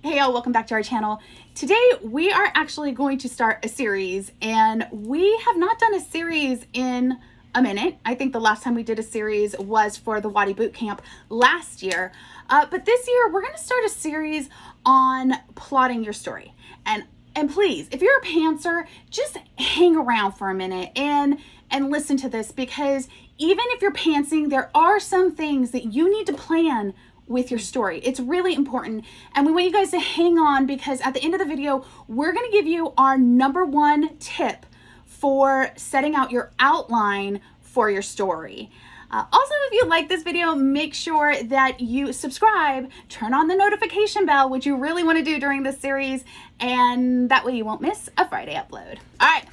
Hey y'all, welcome back to our channel. Today we are actually going to start a series, and we have not done a series in a minute. I think the last time we did a series was for the Wadi Boot Camp last year. But this year we're going to start a series on plotting your story. And please, if you're a pantser, just hang around for a minute and listen to this, because even if you're pantsing, there are some things that you need to plan with your story. It's really important, and we want you guys to hang on, because at the end of the video we're going to give you our #1 tip for setting out your outline for your story. Also, if you like this video, make sure that you subscribe, turn on the notification bell, which you really want to do during this series, and that way you won't miss a Friday upload. All right,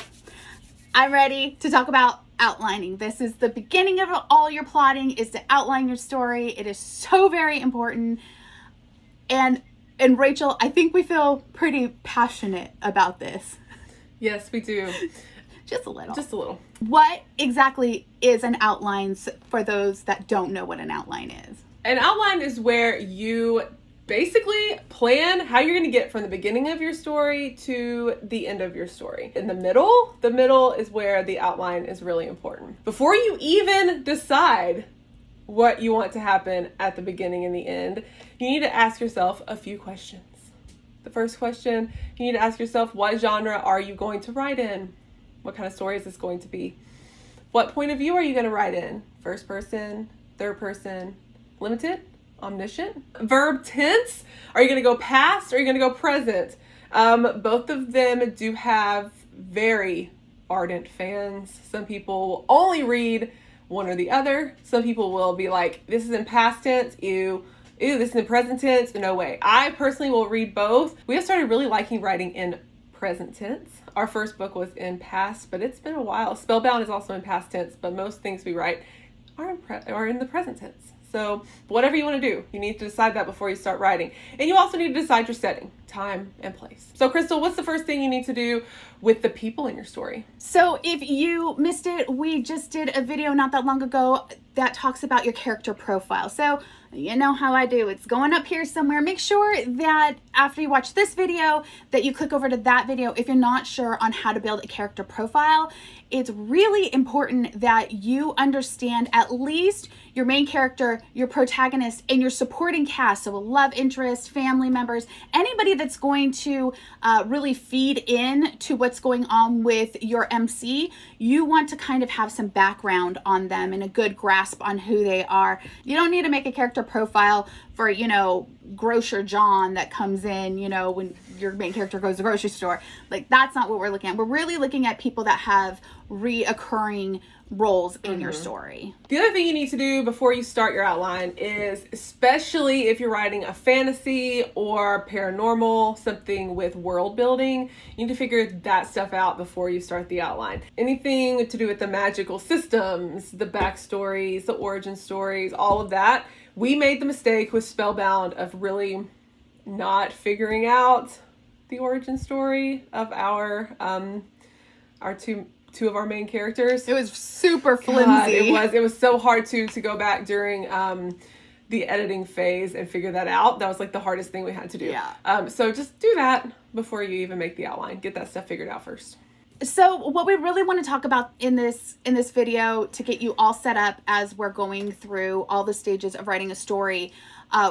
I'm ready to talk about outlining. This is the beginning of all your plotting, is to outline your story. It is so very important. And Rachel, I think we feel pretty passionate about this. Yes, we do. Just a little. Just a little. What exactly is an outline for those that don't know what an outline is? An outline is where you basically plan how you're going to get from the beginning of your story to the end of your story. In the middle is where the outline is really important. Before you even decide what you want to happen at the beginning and the end, you need to ask yourself a few questions. The first question, you need to ask yourself, what genre are you going to write in? What kind of story is this going to be? What point of view are you going to write in? First person, third person, limited, omniscient? Verb tense, are you going to go past or are you going to go present? Both of them do have very ardent fans. Some people will only read one or the other. Some people will be like, this is in past tense, ew, this is in present tense, no way. I personally will read both. We have started really liking writing in present tense. Our first book was in past, but it's been a while. Spellbound is also in past tense, but most things we write are in the present tense. So whatever you want to do, you need to decide that before you start writing. And you also need to decide your setting, time, and place. So Crystal, what's the first thing you need to do with the people in your story? So if you missed it, we just did a video not that long ago that talks about your character profile. So you know how I do. It's going up here somewhere. Make sure that after you watch this video that you click over to that video if you're not sure on how to build a character profile. It's really important that you understand at least your main character, your protagonist, and your supporting cast. So a love interest, family members, anybody that's going to really feed in to what's going on with your MC. You want to kind of have some background on them and a good grasp on who they are. You don't need to make a character profile for, Grocer John that comes in, when your main character goes to the grocery store. Like, that's not what we're looking at. We're really looking at people that have reoccurring roles in your story. The other thing you need to do before you start your outline is, especially if you're writing a fantasy or paranormal, something with world building, you need to figure that stuff out before you start the outline. Anything to do with the magical systems, the backstories, the origin stories, all of that. We made the mistake with Spellbound of really not figuring out the origin story of our two of our main characters. It was super flimsy. God, it was so hard to go back during the editing phase and figure that out. That was like the hardest thing we had to do. Yeah. So just do that before you even make the outline. Get that stuff figured out first. So what we really want to talk about in this video to get you all set up as we're going through all the stages of writing a story,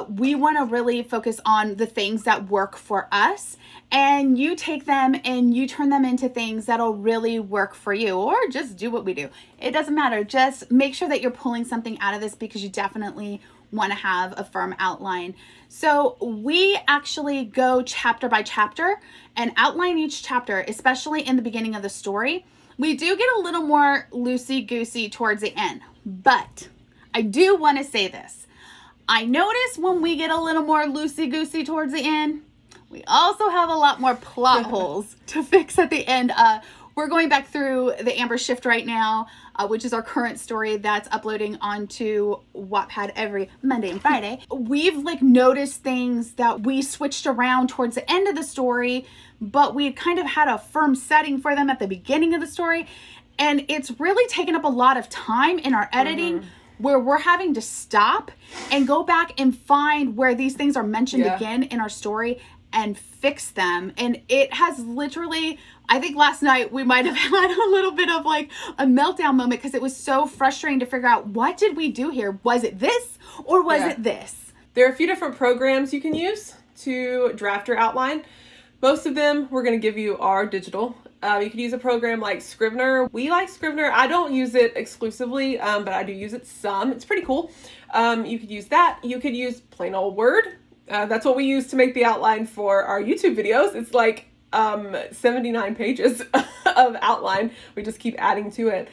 we want to really focus on the things that work for us, and you take them and you turn them into things that'll really work for you, or just do what we do. It doesn't matter. Just make sure that you're pulling something out of this, because you definitely want to have a firm outline. So we actually go chapter by chapter and outline each chapter, especially in the beginning of the story. We do get a little more loosey-goosey towards the end, but I do want to say this. I notice when we get a little more loosey-goosey towards the end, we also have a lot more plot holes to fix at the end. We're going back through the Amber Shift right now, which is our current story that's uploading onto Wattpad every Monday and Friday. We've noticed things that we switched around towards the end of the story, but we kind of had a firm setting for them at the beginning of the story. And it's really taken up a lot of time in our editing, where we're having to stop and go back and find where these things are mentioned again in our story and fix them. And it has literally, I think last night we might have had a little bit of like a meltdown moment because it was so frustrating to figure out, what did we do here? Was it this or was it this? There are a few different programs you can use to draft your outline. Most of them we're going to give you are digital. You can use a program like Scrivener. We like Scrivener. I don't use it exclusively, but I do use it some. It's pretty cool. You could use that. You could use plain old Word. That's what we use to make the outline for our YouTube videos. It's like 79 pages of outline. We just keep adding to it.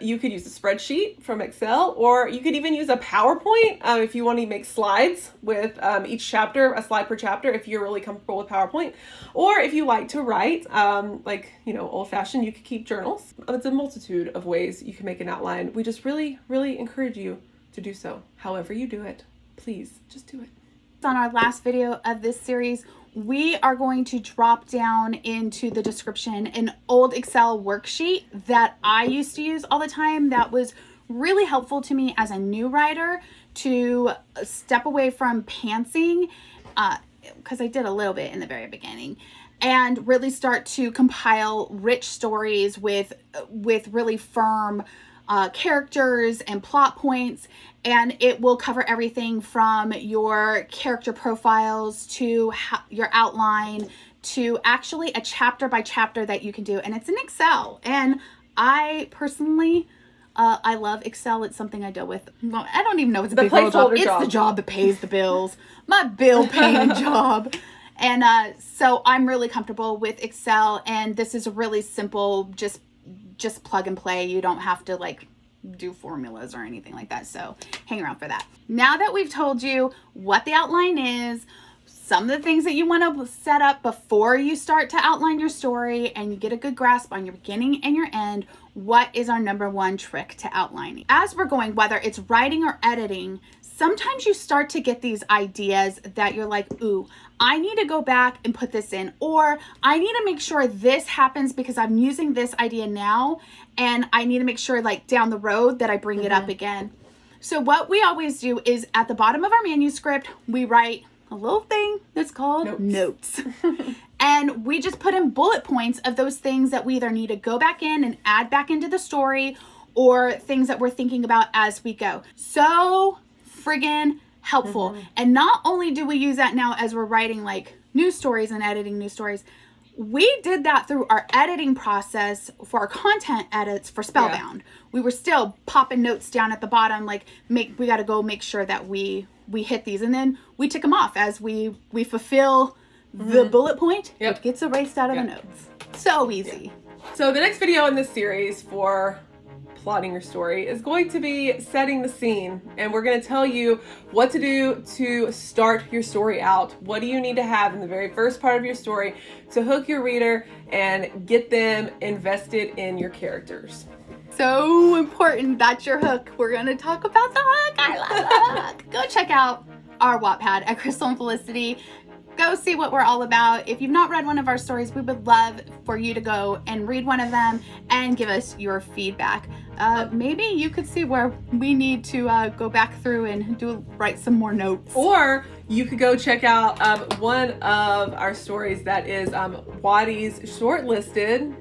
You could use a spreadsheet from Excel, or you could even use a PowerPoint if you want to make slides with each chapter, a slide per chapter, if you're really comfortable with PowerPoint. Or if you like to write, like, old-fashioned, you could keep journals. It's a multitude of ways you can make an outline. We just really, really encourage you to do so. However you do it, please just do it. On our last video of this series, we are going to drop down into the description an old Excel worksheet that I used to use all the time that was really helpful to me as a new writer to step away from pantsing, because I did a little bit in the very beginning, and really start to compile rich stories with really firm characters and plot points. And it will cover everything from your character profiles to your outline to actually a chapter by chapter that you can do. And it's in Excel. And I personally, I love Excel. It's something I deal with. Well, I don't even know if it's a big job. It's the job that pays the bills. My bill paying job. And so I'm really comfortable with Excel. And this is a really simple, just plug and play. You don't have to like do formulas or anything like that. So hang around for that. Now that we've told you what the outline is, some of the things that you want to set up before you start to outline your story and you get a good grasp on your beginning and your end, what is our number one trick to outlining? As we're going, whether it's writing or editing, sometimes you start to get these ideas that you're like, ooh, I need to go back and put this in, or I need to make sure this happens because I'm using this idea now and I need to make sure like down the road that I bring it up again. So what we always do is at the bottom of our manuscript, we write a little thing that's called notes. And we just put in bullet points of those things that we either need to go back in and add back into the story or things that we're thinking about as we go. So friggin' helpful. And not only do we use that now as we're writing like news stories and editing news stories, we did that through our editing process for our content edits for Spellbound. We were still popping notes down at the bottom, like we got to go make sure that we hit these, and then we tick them off as we fulfill the bullet point. It gets erased out of the notes. So easy. So the next video in this series for plotting your story is going to be setting the scene, and we're going to tell you what to do to start your story out. What do you need to have in the very first part of your story to hook your reader and get them invested in your characters? So important. That's your hook. We're going to talk about the hook. I love the hook. Go check out our Wattpad at Crystal and Felicity. Go see what we're all about. If you've not read one of our stories, we would love for you to go and read one of them and give us your feedback. Maybe you could see where we need to go back through and write some more notes. Or you could go check out one of our stories that is Wattie's shortlisted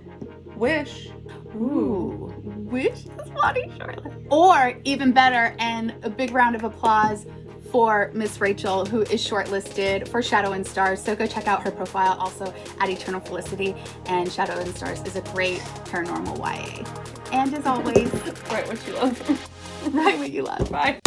Wish. Ooh, Wish is Wattie's shortlisted. Or even better, and a big round of applause for Miss Rachel, who is shortlisted for Shadow and Stars. So go check out her profile also at Eternal Felicity. And Shadow and Stars is a great paranormal YA. And as always, write what you love. Write what you love. Bye.